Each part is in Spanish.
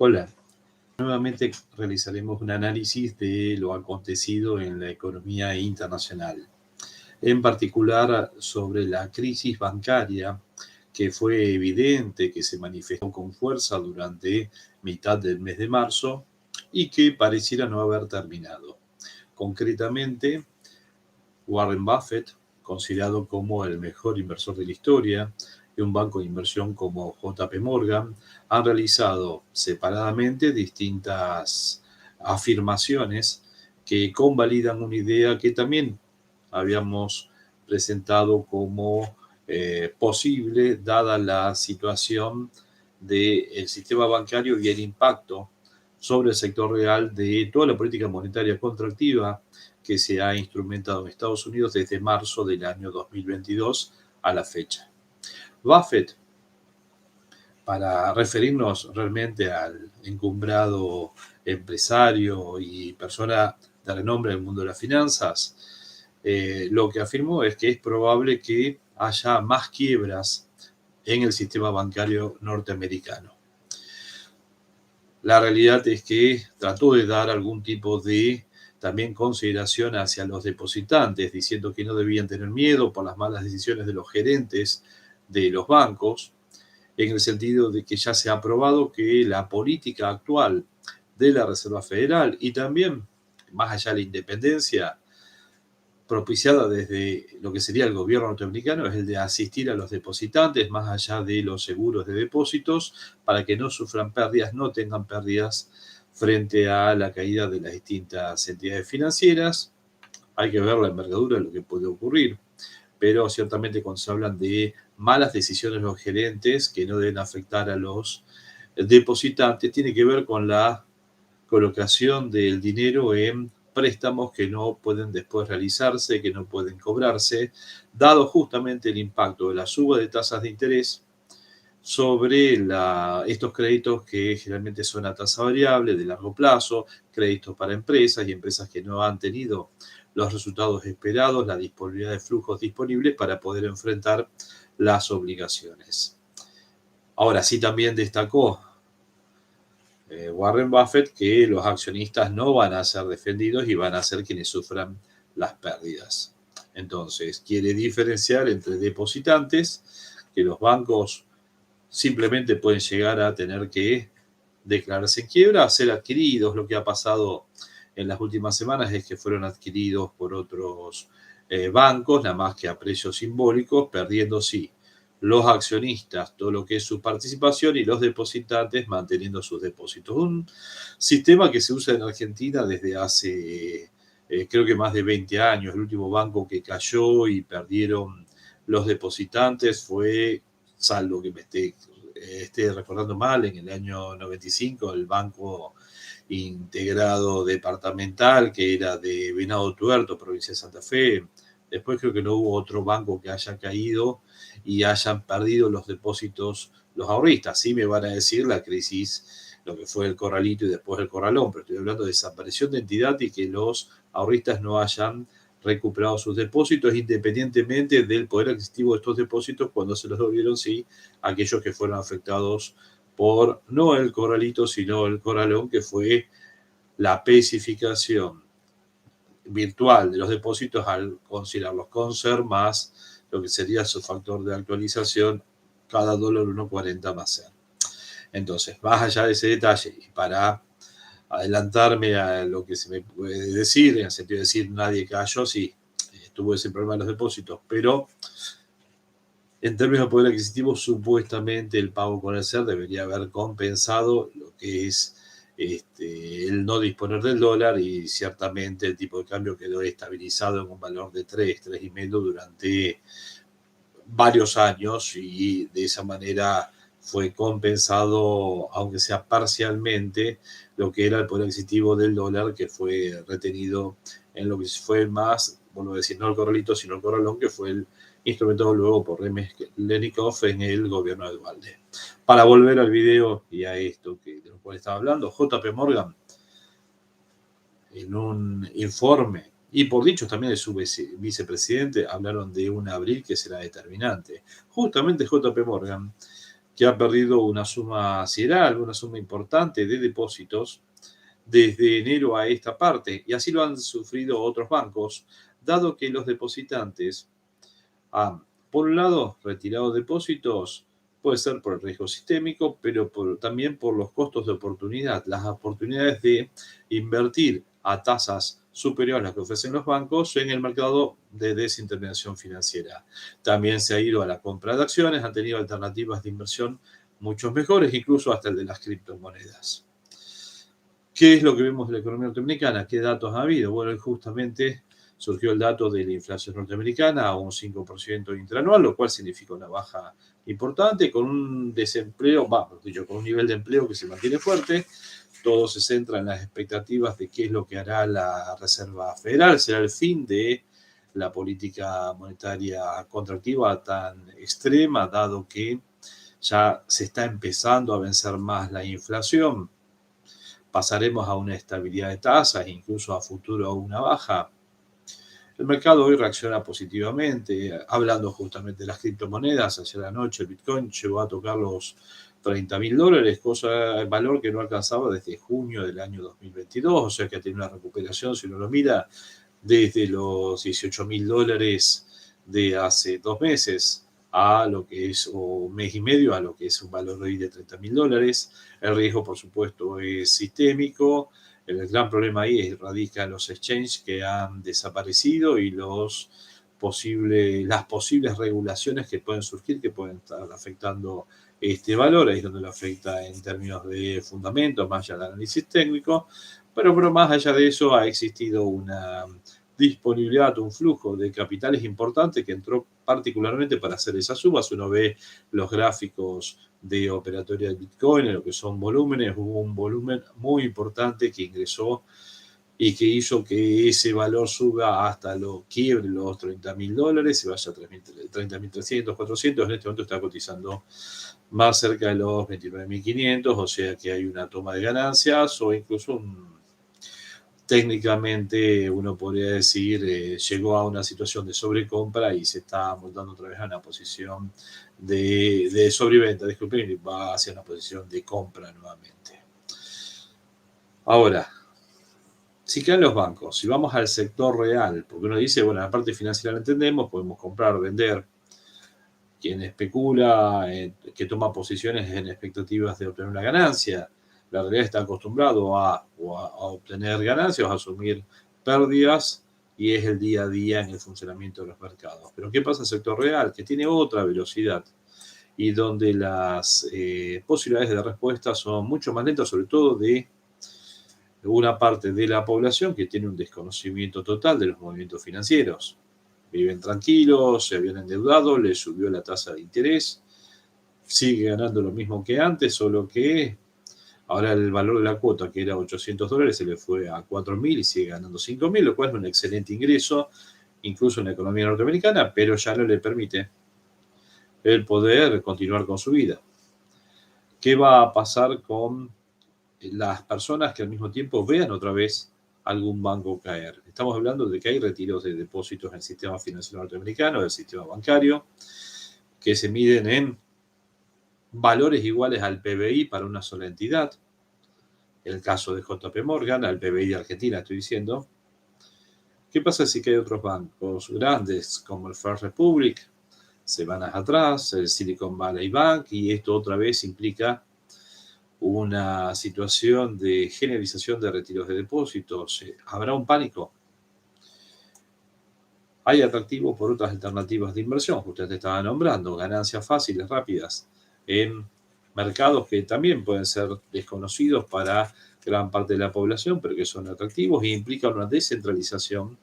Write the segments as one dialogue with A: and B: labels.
A: Hola, nuevamente realizaremos un análisis de lo acontecido en la economía internacional, en particular sobre la crisis bancaria que fue evidente, que se manifestó con fuerza durante mitad del mes de marzo y que pareciera no haber terminado. Concretamente, Warren Buffett, considerado como el mejor inversor de la historia, y un banco de inversión como JP Morgan, han realizado separadamente distintas afirmaciones que convalidan una idea que también habíamos presentado como posible, dada la situación del sistema bancario y el impacto sobre el sector real de toda la política monetaria contractiva que se ha instrumentado en Estados Unidos desde marzo del año 2022 a la fecha. Buffett, para referirnos realmente al encumbrado empresario y persona de renombre en el mundo de las finanzas, lo que afirmó es que es probable que haya más quiebras en el sistema bancario norteamericano. La realidad es que trató de dar algún tipo de también consideración hacia los depositantes, diciendo que no debían tener miedo por las malas decisiones de los gerentes de los bancos, en el sentido de que ya se ha probado que la política actual de la Reserva Federal y también, más allá de la independencia, propiciada desde lo que sería el gobierno norteamericano, es el de asistir a los depositantes más allá de los seguros de depósitos para que no sufran pérdidas, no tengan pérdidas frente a la caída de las distintas entidades financieras. Hay que ver la envergadura de lo que puede ocurrir, pero ciertamente cuando se hablan de malas decisiones de los gerentes que no deben afectar a los depositantes, tiene que ver con la colocación del dinero en préstamos que no pueden después realizarse, que no pueden cobrarse, dado justamente el impacto de la suba de tasas de interés sobre estos créditos que generalmente son a tasa variable, de largo plazo, créditos para empresas y empresas que no han tenido los resultados esperados, la disponibilidad de flujos disponibles para poder enfrentar las obligaciones. Ahora sí también destacó Warren Buffett que los accionistas no van a ser defendidos y van a ser quienes sufran las pérdidas. Entonces, quiere diferenciar entre depositantes, que los bancos simplemente pueden llegar a tener que declararse en quiebra, ser adquiridos. Lo que ha pasado en las últimas semanas es que fueron adquiridos por otros bancos, nada más que a precios simbólicos, perdiendo sí los accionistas, todo lo que es su participación, y los depositantes manteniendo sus depósitos. Un sistema que se usa en Argentina desde hace, creo que más de 20 años. El último banco que cayó y perdieron los depositantes fue, salvo que me esté recordando mal, en el año 95, el Banco Integrado Departamental, que era de Venado Tuerto, provincia de Santa Fe. Después creo que no hubo otro banco que haya caído y hayan perdido los depósitos los ahorristas. Sí me van a decir la crisis, lo que fue el corralito y después el corralón, pero estoy hablando de desaparición de entidad y que los ahorristas no hayan recuperado sus depósitos, independientemente del poder adquisitivo de estos depósitos cuando se los devolvieron, sí, aquellos que fueron afectados por no el corralito, sino el corralón, que fue la especificación virtual de los depósitos al considerarlos con ser más lo que sería su factor de actualización, cada dólar 1,40 más ser. Entonces, más allá de ese detalle, y para adelantarme a lo que se me puede decir, en el sentido de decir nadie cayó, sí, tuvo ese problema de los depósitos, pero en términos de poder adquisitivo, supuestamente el pago con el SER debería haber compensado lo que es el no disponer del dólar, y ciertamente el tipo de cambio quedó estabilizado en un valor de 3,5 durante varios años, y de esa manera fue compensado, aunque sea parcialmente, lo que era el poder adquisitivo del dólar, que fue retenido en lo que fue más, vuelvo a decir, no el corralito, sino el corralón, que fue el instrumentado luego por Lenikov en el gobierno de Duhalde. Para volver al video y a esto de lo cual estaba hablando, JP Morgan, en un informe, y por dichos también de su vicepresidente, hablaron de un abril que será determinante. Justamente JP Morgan, que ha perdido una suma sideral, una suma importante de depósitos desde enero a esta parte, y así lo han sufrido otros bancos, dado que los depositantes han, por un lado, retirado depósitos, puede ser por el riesgo sistémico, pero también por los costos de oportunidad, las oportunidades de invertir a tasas superiores a las que ofrecen los bancos en el mercado de desintermediación financiera. También se ha ido a la compra de acciones, han tenido alternativas de inversión mucho mejores, incluso hasta el de las criptomonedas. ¿Qué es lo que vemos de la economía norteamericana? ¿Qué datos ha habido? Bueno, justamente surgió el dato de la inflación norteamericana a un 5% interanual, lo cual significa una baja importante, con un desempleo, con un nivel de empleo que se mantiene fuerte. Todo se centra en las expectativas de qué es lo que hará la Reserva Federal. Será el fin de la política monetaria contractiva tan extrema, dado que ya se está empezando a vencer más la inflación. Pasaremos a una estabilidad de tasas, incluso a futuro a una baja. El mercado hoy reacciona positivamente, hablando justamente de las criptomonedas. Ayer anoche el Bitcoin llegó a tocar los $30.000, valor que no alcanzaba desde junio del año 2022, o sea que ha tenido una recuperación, si uno lo mira, desde los $18.000 de hace 2 meses a lo que es, o un mes y medio, a lo que es un valor hoy de $30.000. El riesgo, por supuesto, es sistémico. El gran problema ahí radica en los exchanges que han desaparecido y las posibles regulaciones que pueden surgir, que pueden estar afectando este valor. Ahí es donde lo afecta en términos de fundamentos, más allá del análisis técnico. Pero más allá de eso, ha existido una disponibilidad, un flujo de capitales importante que entró particularmente para hacer esas subas. Uno ve los gráficos de operatoria de Bitcoin, en lo que son volúmenes, hubo un volumen muy importante que ingresó y que hizo que ese valor suba hasta lo quiebre los $30.000, se vaya a 30.300, 400, en este momento está cotizando más cerca de los 29.500, o sea que hay una toma de ganancias o incluso técnicamente uno podría decir llegó a una situación de sobrecompra y se está montando otra vez a una posición de sobreventa, disculpen, y va hacia una posición de compra nuevamente. Ahora, si caen los bancos, si vamos al sector real, porque uno dice, bueno, la parte financiera la entendemos, podemos comprar, vender. Quien especula, que toma posiciones en expectativas de obtener una ganancia, la realidad está acostumbrado a obtener ganancias, a asumir pérdidas, y es el día a día en el funcionamiento de los mercados. Pero ¿qué pasa en el sector real? Que tiene otra velocidad y donde las posibilidades de respuesta son mucho más lentas, sobre todo de una parte de la población que tiene un desconocimiento total de los movimientos financieros. Viven tranquilos, se habían endeudado, les subió la tasa de interés, sigue ganando lo mismo que antes, solo que ahora el valor de la cuota, que era $800, se le fue a 4.000 y sigue ganando 5.000, lo cual es un excelente ingreso, incluso en la economía norteamericana, pero ya no le permite el poder continuar con su vida. ¿Qué va a pasar con las personas que al mismo tiempo vean otra vez algún banco caer? Estamos hablando de que hay retiros de depósitos en el sistema financiero norteamericano, del sistema bancario, que se miden en valores iguales al PBI para una sola entidad. El caso de JP Morgan, al PBI de Argentina, estoy diciendo. ¿Qué pasa si hay otros bancos grandes como el First Republic? Se van atrás, el Silicon Valley Bank, y esto otra vez implica una situación de generalización de retiros de depósitos. ¿Habrá un pánico? Hay atractivo por otras alternativas de inversión, que ustedes estaban nombrando, ganancias fáciles, rápidas, en mercados que también pueden ser desconocidos para gran parte de la población, pero que son atractivos e implican una descentralización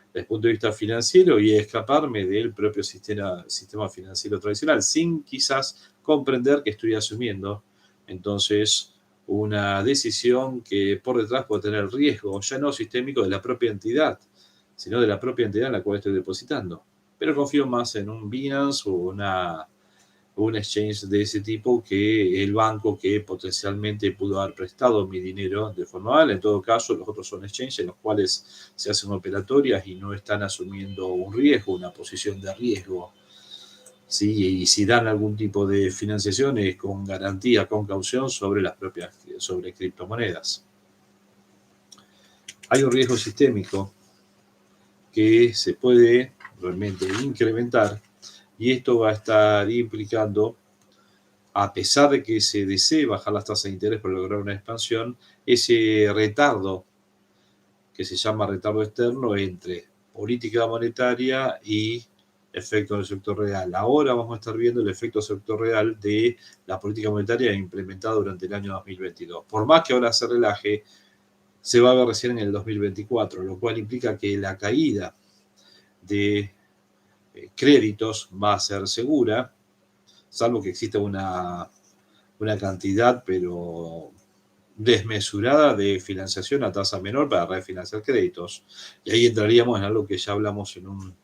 A: desde el punto de vista financiero y escaparme del propio sistema financiero tradicional, sin quizás comprender que estoy asumiendo entonces una decisión que por detrás puede tener riesgo, ya no sistémico de la propia entidad, sino de la propia entidad en la cual estoy depositando. Pero confío más en un Binance o un exchange de ese tipo que el banco que potencialmente pudo haber prestado mi dinero de forma mal. En todo caso, los otros son exchanges en los cuales se hacen operatorias y no están asumiendo un riesgo, una posición de riesgo. ¿sí? Y si dan algún tipo de financiación es con garantía, con caución sobre criptomonedas. Hay un riesgo sistémico que se puede realmente incrementar y esto va a estar implicando, a pesar de que se desee bajar las tasas de interés para lograr una expansión, ese retardo que se llama retardo externo entre política monetaria y efecto en el sector real. Ahora vamos a estar viendo el efecto sector real de la política monetaria implementada durante el año 2022. Por más que ahora se relaje, se va a ver recién en el 2024, lo cual implica que la caída de créditos va a ser segura, salvo que exista una cantidad, pero desmesurada de financiación a tasa menor para refinanciar créditos. Y ahí entraríamos en algo que ya hablamos en un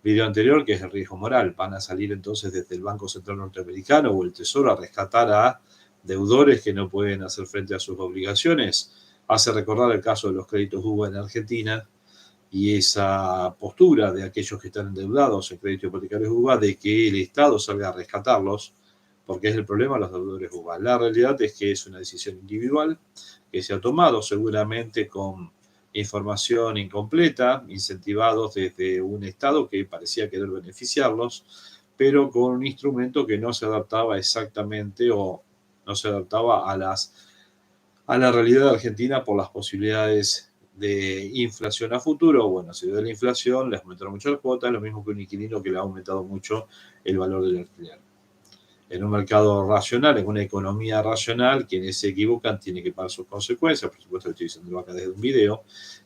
A: video anterior, que es el riesgo moral. Van a salir entonces desde el Banco Central Norteamericano o el Tesoro a rescatar a deudores que no pueden hacer frente a sus obligaciones. Hace recordar el caso de los créditos UBA en Argentina y esa postura de aquellos que están endeudados en créditos hipotecarios UBA de que el Estado salga a rescatarlos, porque es el problema de los deudores UBA. La realidad es que es una decisión individual que se ha tomado seguramente con información incompleta, incentivados desde un Estado que parecía querer beneficiarlos, pero con un instrumento que no se adaptaba exactamente o no se adaptaba a la realidad argentina por las posibilidades de inflación a futuro. Bueno, si dio la inflación, les aumentaron mucho las cuotas, lo mismo que un inquilino que le ha aumentado mucho el valor del alquiler. En un mercado racional, en una economía racional, quienes se equivocan tienen que pagar sus consecuencias. Por supuesto, estoy diciendo acá desde un video.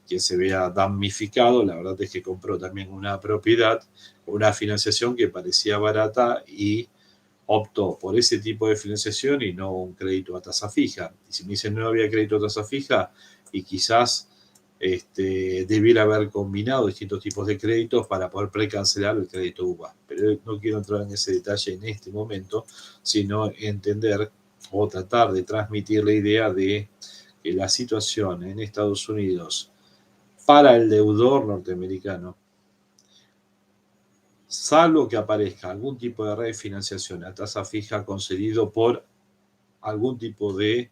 A: Quien se vea damnificado, la verdad es que compró también una propiedad, una financiación que parecía barata y optó por ese tipo de financiación y no un crédito a tasa fija. Y si me dicen no había crédito a tasa fija y quizás debiera haber combinado distintos tipos de créditos para poder precancelar el crédito UBA. Pero no quiero entrar en ese detalle en este momento, sino entender o tratar de transmitir la idea de que la situación en Estados Unidos para el deudor norteamericano, salvo que aparezca algún tipo de refinanciación a tasa fija concedido por algún tipo de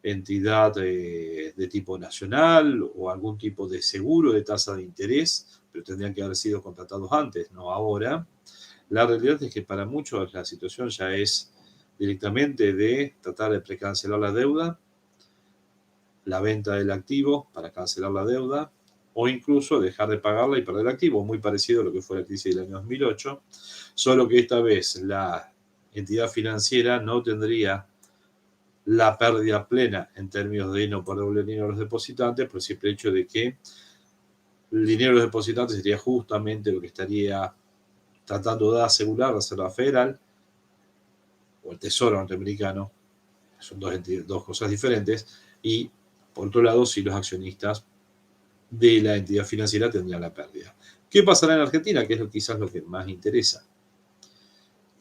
A: entidad de tipo nacional o algún tipo de seguro de tasa de interés, pero tendrían que haber sido contratados antes, no ahora. La realidad es que para muchos la situación ya es directamente de tratar de precancelar la deuda, la venta del activo para cancelar la deuda, o incluso dejar de pagarla y perder el activo, muy parecido a lo que fue la crisis del año 2008, solo que esta vez la entidad financiera no tendría la pérdida plena en términos de no poder devolver dinero a los depositantes, por el simple hecho de que el dinero de los depositantes sería justamente lo que estaría tratando de asegurar la Reserva Federal o el Tesoro norteamericano, son dos cosas diferentes, y por otro lado, si los accionistas de la entidad financiera tendrían la pérdida. ¿Qué pasará en Argentina? Que es quizás lo que más interesa.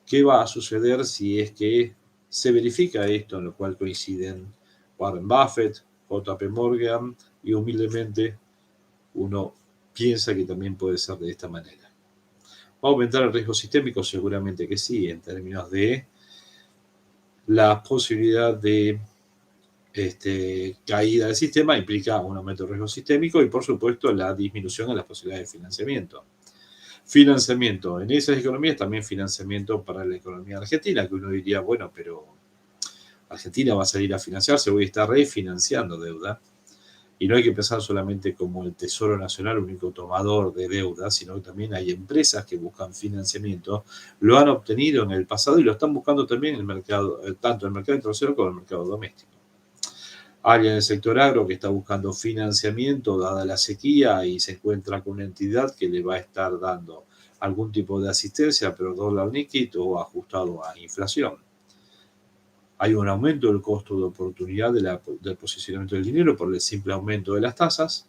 A: ¿Qué va a suceder si es que se verifica esto, en lo cual coinciden Warren Buffett, JP Morgan, y humildemente uno piensa que también puede ser de esta manera? ¿Va a aumentar el riesgo sistémico? Seguramente que sí, en términos de la posibilidad de caída del sistema implica un aumento del riesgo sistémico y, por supuesto, la disminución en las posibilidades de financiamiento. Financiamiento en esas economías, también financiamiento para la economía argentina, que uno diría, bueno, pero Argentina va a salir a financiarse, hoy está refinanciando deuda. Y no hay que pensar solamente como el Tesoro Nacional, único tomador de deuda, sino que también hay empresas que buscan financiamiento, lo han obtenido en el pasado y lo están buscando también en el mercado, tanto en el mercado internacional como en el mercado doméstico. Alguien del sector agro que está buscando financiamiento dada la sequía y se encuentra con una entidad que le va a estar dando algún tipo de asistencia, pero dólar líquido o ajustado a inflación. Hay un aumento del costo de oportunidad del posicionamiento del dinero por el simple aumento de las tasas.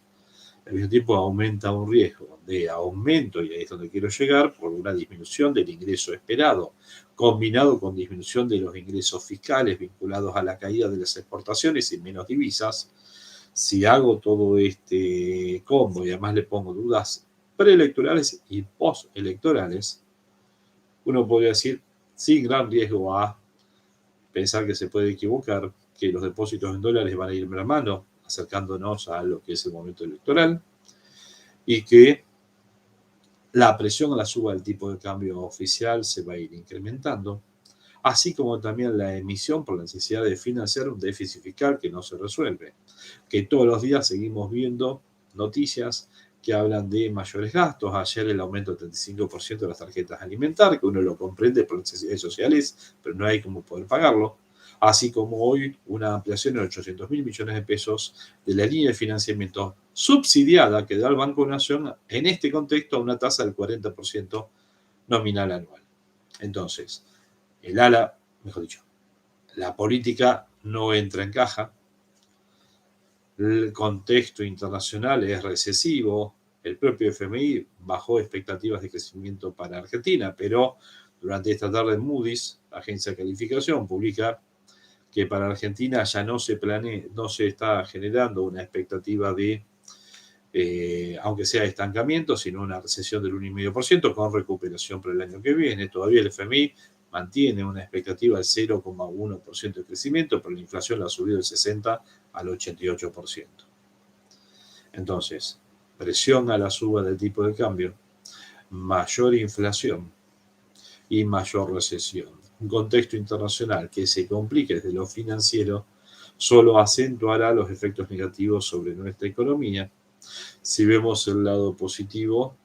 A: Al mismo tiempo aumenta un riesgo de aumento, y ahí es donde quiero llegar, por una disminución del ingreso esperado, combinado con disminución de los ingresos fiscales vinculados a la caída de las exportaciones y menos divisas. Si hago todo este combo y además le pongo dudas preelectorales y postelectorales, Uno podría decir, sin gran riesgo a pensar que se puede equivocar, que los depósitos en dólares van a ir mermando, acercándonos a lo que es el momento electoral, y que la presión a la suba del tipo de cambio oficial se va a ir incrementando, así como también la emisión por la necesidad de financiar un déficit fiscal que no se resuelve, que todos los días seguimos viendo noticias que hablan de mayores gastos. Ayer el aumento del 35% de las tarjetas alimentarias, que uno lo comprende por necesidades sociales, pero no hay cómo poder pagarlo. Así como hoy una ampliación de 800.000 millones de pesos de la línea de financiamiento subsidiada que da el Banco Nación en este contexto a una tasa del 40% nominal anual. Entonces, mejor dicho, la política no entra en caja, el contexto internacional es recesivo, el propio FMI bajó expectativas de crecimiento para Argentina, pero durante esta tarde Moody's, la agencia de calificación, publica que para Argentina ya no se está generando una expectativa de, aunque sea estancamiento, sino una recesión del 1,5% con recuperación para el año que viene. Todavía el FMI mantiene una expectativa del 0,1% de crecimiento, pero la inflación la ha subido del 60 al 88%. Entonces, presión a la suba del tipo de cambio, mayor inflación y mayor recesión. Un contexto internacional que se complique desde lo financiero solo acentuará los efectos negativos sobre nuestra economía. Si vemos el lado positivo,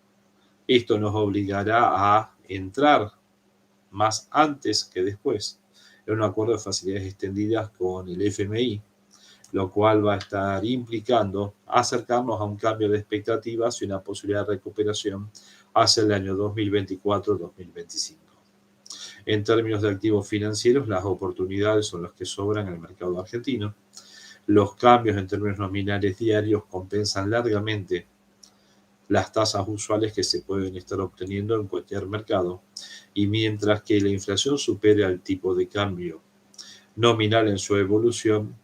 A: esto nos obligará a entrar más antes que después en un acuerdo de facilidades extendidas con el FMI, lo cual va a estar implicando acercarnos a un cambio de expectativas y una posibilidad de recuperación hacia el año 2024-2025. En términos de activos financieros, las oportunidades son las que sobran en el mercado argentino. Los cambios en términos nominales diarios compensan largamente las tasas usuales que se pueden estar obteniendo en cualquier mercado, y mientras que la inflación supere al tipo de cambio nominal en su evolución,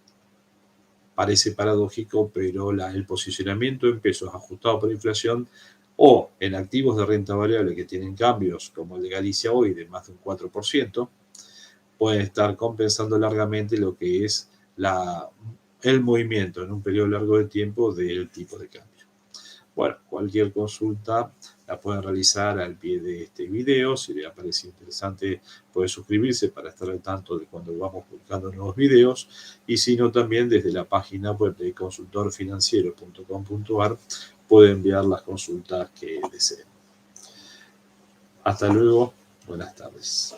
A: parece paradójico, pero el posicionamiento en pesos ajustado por inflación o en activos de renta variable que tienen cambios como el de Galicia hoy de más de un 4%, pueden estar compensando largamente lo que es el movimiento en un periodo largo de tiempo del tipo de cambio. Bueno, cualquier consulta la pueden realizar al pie de este video. Si les parece interesante, puede suscribirse para estar al tanto de cuando vamos publicando nuevos videos. Y si no, también desde la página web de consultorfinanciero.com.ar pueden enviar las consultas que deseen. Hasta luego. Buenas tardes.